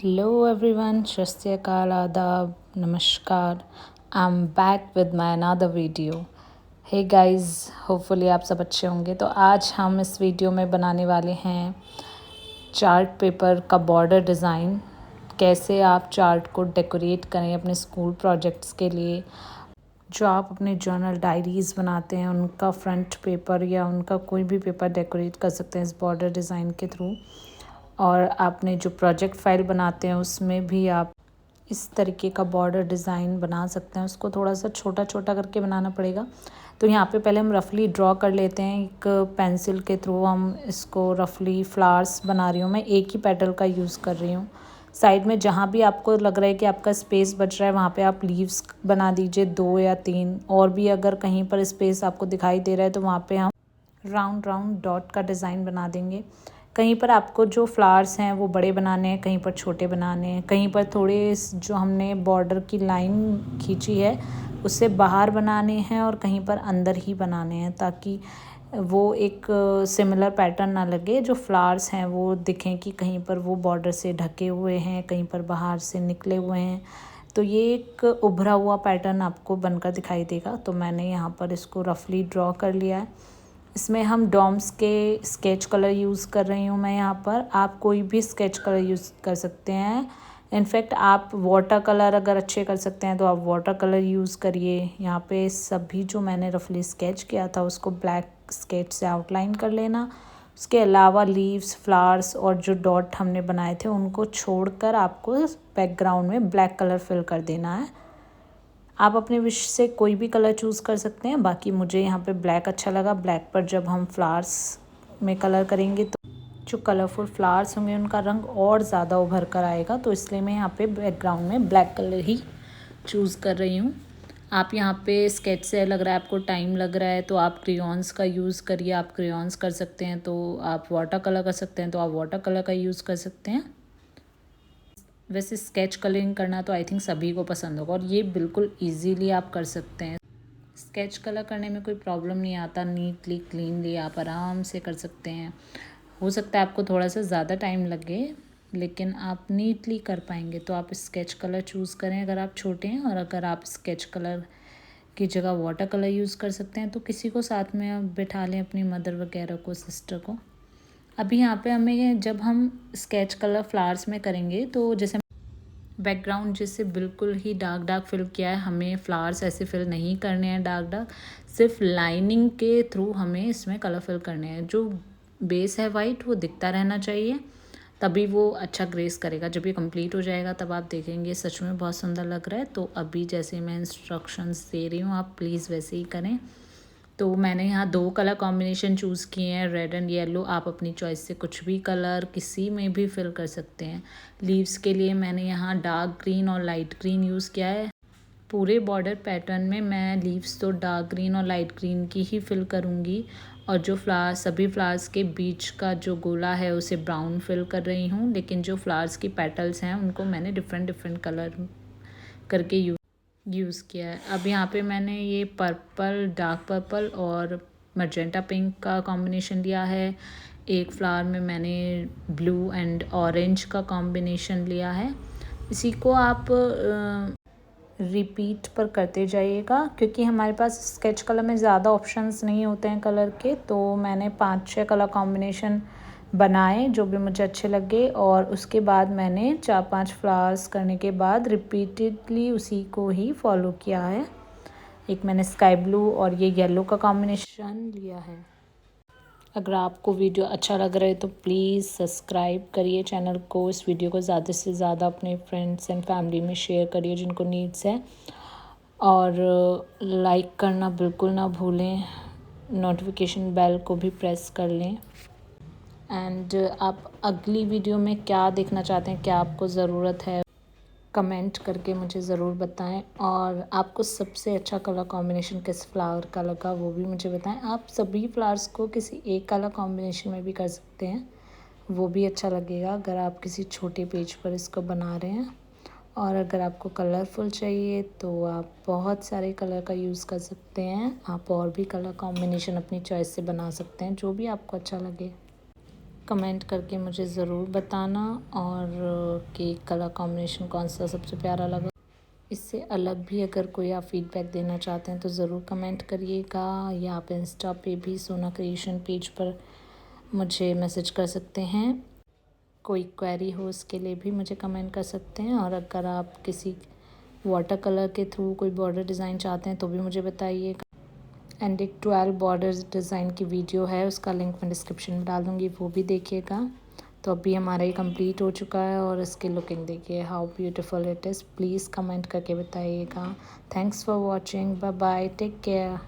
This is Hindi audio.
Hello everyone, Shastakal, Adab, Namaskar. I'm back with my another video. Hey guys, hopefully आप सब अच्छे होंगे। तो आज हम इस वीडियो में बनाने वाले हैं चार्ट पेपर का बॉर्डर डिज़ाइन। कैसे आप चार्ट को डेकोरेट करें अपने स्कूल प्रोजेक्ट्स के लिए, जो आप अपने जर्नल डायरीज़ बनाते हैं उनका फ्रंट पेपर या उनका कोई भी पेपर डेकोरेट कर सकते हैं इस बॉर्डर डिज़ाइन के थ्रू। और आपने जो प्रोजेक्ट फाइल बनाते हैं उसमें भी आप इस तरीके का बॉर्डर डिज़ाइन बना सकते हैं। उसको थोड़ा सा छोटा छोटा करके बनाना पड़ेगा। तो यहाँ पे पहले हम रफली ड्रॉ कर लेते हैं। एक पेंसिल के थ्रू हम इसको रफली फ्लावर्स बना रही हूँ। मैं एक ही पेटल का यूज़ कर रही हूँ। साइड में जहाँ भी आपको लग रहा है कि आपका स्पेस बच रहा है वहाँ पे आप लीव्स बना दीजिए 2 या 3। और भी अगर कहीं पर स्पेस आपको दिखाई दे रहा है तो वहाँ पे हम राउंड राउंड डॉट का डिज़ाइन बना देंगे। कहीं पर आपको जो फ्लावर्स हैं वो बड़े बनाने हैं, कहीं पर छोटे बनाने हैं, कहीं पर थोड़े जो हमने बॉर्डर की लाइन खींची है उससे बाहर बनाने हैं और कहीं पर अंदर ही बनाने हैं, ताकि वो एक सिमिलर पैटर्न ना लगे। जो फ्लावर्स हैं वो दिखें कि कहीं पर वो बॉर्डर से ढके हुए हैं, कहीं पर बाहर से निकले हुए हैं। तो ये एक उभरा हुआ पैटर्न आपको बनकर दिखाई देगा। तो मैंने यहाँ पर इसको रफली ड्रॉ कर लिया है। इसमें हम डॉम्स के स्केच कलर यूज़ कर रही हूँ मैं यहाँ पर। आप कोई भी स्केच कलर यूज़ कर सकते हैं। इनफैक्ट आप वाटर कलर अगर अच्छे कर सकते हैं तो आप वाटर कलर यूज़ करिए। यहाँ पे सभी जो मैंने रफली स्केच किया था उसको ब्लैक स्केच से आउटलाइन कर लेना। उसके अलावा लीव्स, फ्लावर्स और जो डॉट हमने बनाए थे उनको छोड़कर आपको बैकग्राउंड में ब्लैक कलर फिल कर देना है। आप अपने विश से कोई भी कलर चूज़ कर सकते हैं। बाकी मुझे यहाँ पे ब्लैक अच्छा लगा। ब्लैक पर जब हम फ्लावर्स में कलर करेंगे तो जो कलरफुल फ्लावर्स होंगे उनका रंग और ज़्यादा उभर कर आएगा। तो इसलिए मैं यहाँ पे बैकग्राउंड में ब्लैक कलर ही चूज़ कर रही हूँ। आप यहाँ पे स्केच से लग रहा है आपको टाइम लग रहा है तो आप क्रेयॉन्स का यूज़ करिए। आप क्रेयॉन्स कर सकते हैं तो आप वाटर कलर कर सकते हैं तो आप वाटर कलर का यूज़ कर सकते हैं। वैसे स्केच कलरिंग करना तो आई थिंक सभी को पसंद होगा और ये बिल्कुल इजीली आप कर सकते हैं। स्केच कलर करने में कोई प्रॉब्लम नहीं आता। नीटली क्लीनली आप आराम से कर सकते हैं। हो सकता है आपको थोड़ा सा ज़्यादा टाइम लगे लेकिन आप नीटली कर पाएंगे। तो आप स्केच कलर चूज़ करें अगर आप छोटे हैं, और अगर आप स्केच कलर की जगह वाटर कलर यूज़ कर सकते हैं तो किसी को साथ में आप बिठा लें, अपनी मदर वगैरह को, सिस्टर को। अभी यहाँ पे हमें जब हम स्केच कलर फ्लावर्स में करेंगे तो जैसे बैकग्राउंड जैसे बिल्कुल ही डार्क डार्क फिल किया है, हमें फ्लावर्स ऐसे फिल नहीं करने हैं डार्क डार्क। सिर्फ लाइनिंग के थ्रू हमें इसमें कलर फिल करने हैं। जो बेस है वाइट वो दिखता रहना चाहिए, तभी वो अच्छा ग्रेस करेगा। जब ये कंप्लीट हो जाएगा तब आप देखेंगे सच में बहुत सुंदर लग रहा है। तो अभी जैसे मैं इंस्ट्रक्शंस दे रही हूँ आप प्लीज़ वैसे ही करें। तो मैंने यहाँ 2 कलर कॉम्बिनेशन चूज़ किए हैं, रेड एंड येलो। आप अपनी चॉइस से कुछ भी कलर किसी में भी फिल कर सकते हैं। लीव्स के लिए मैंने यहाँ डार्क ग्रीन और लाइट ग्रीन यूज़ किया है। पूरे बॉर्डर पैटर्न में मैं लीव्स तो डार्क ग्रीन और लाइट ग्रीन की ही फिल करूँगी, और जो फ्लावर्स, सभी फ्लावर्स के बीच का जो गोला है उसे ब्राउन फिल कर रही हूँ। लेकिन जो फ्लावर्स की पेटल्स हैं उनको मैंने डिफरेंट डिफरेंट कलर करके यूज़ किया है। अब यहाँ पे मैंने ये पर्पल, डार्क पर्पल और मजेंटा पिंक का कॉम्बिनेशन लिया है। एक फ्लावर में मैंने ब्लू एंड ऑरेंज का कॉम्बिनेशन लिया है। इसी को आप रिपीट पर करते जाइएगा, क्योंकि हमारे पास स्केच कलर में ज़्यादा ऑप्शंस नहीं होते हैं कलर के। तो मैंने 5-6 कलर कॉम्बिनेशन बनाए जो भी मुझे अच्छे लगे, और उसके बाद मैंने 4-5 फ्लावर्स करने के बाद रिपीटेडली उसी को ही फॉलो किया है। एक मैंने स्काई ब्लू और ये येलो का कॉम्बिनेशन लिया है। अगर आपको वीडियो अच्छा लग रहा है तो प्लीज़ सब्सक्राइब करिए चैनल को। इस वीडियो को ज़्यादा से ज़्यादा अपने फ्रेंड्स एंड फैमिली में शेयर करिए जिनको नीड्स है, और लाइक करना बिल्कुल ना भूलें। नोटिफिकेशन बेल को भी प्रेस कर लें। एंड आप अगली वीडियो में क्या देखना चाहते हैं, क्या आपको ज़रूरत है, कमेंट करके मुझे ज़रूर बताएं। और आपको सबसे अच्छा कलर कॉम्बिनेशन किस फ्लावर का लगा वो भी मुझे बताएं। आप सभी फ्लावर्स को किसी एक कलर कॉम्बिनेशन में भी कर सकते हैं, वो भी अच्छा लगेगा अगर आप किसी छोटे पेज पर इसको बना रहे हैं। और अगर आपको कलरफुल चाहिए तो आप बहुत सारे कलर का यूज़ कर सकते हैं। आप और भी कलर कॉम्बिनेशन अपनी चॉइस से बना सकते हैं, जो भी आपको अच्छा लगे। कमेंट करके मुझे ज़रूर बताना, और कि कलर कॉम्बिनेशन कौन सा सबसे प्यारा लगा। इससे अलग भी अगर कोई आप फीडबैक देना चाहते हैं तो ज़रूर कमेंट करिएगा, या आप इंस्टा पे भी सोना क्रिएशन पेज पर मुझे मैसेज कर सकते हैं। कोई क्वेरी हो उसके लिए भी मुझे कमेंट कर सकते हैं, और अगर आप किसी वाटर कलर के थ्रू कोई बॉर्डर डिज़ाइन चाहते हैं तो भी मुझे बताइएगा। एंड एक 12 बॉर्डर्स डिज़ाइन की वीडियो है, उसका लिंक मैं डिस्क्रिप्शन में डाल दूँगी, वो भी देखिएगा। तो अभी हमारा ये कंप्लीट हो चुका है, और इसकी लुकिंग देखिए how beautiful it is. Please comment करके बताइएगा। Thanks for watching, bye bye, take care.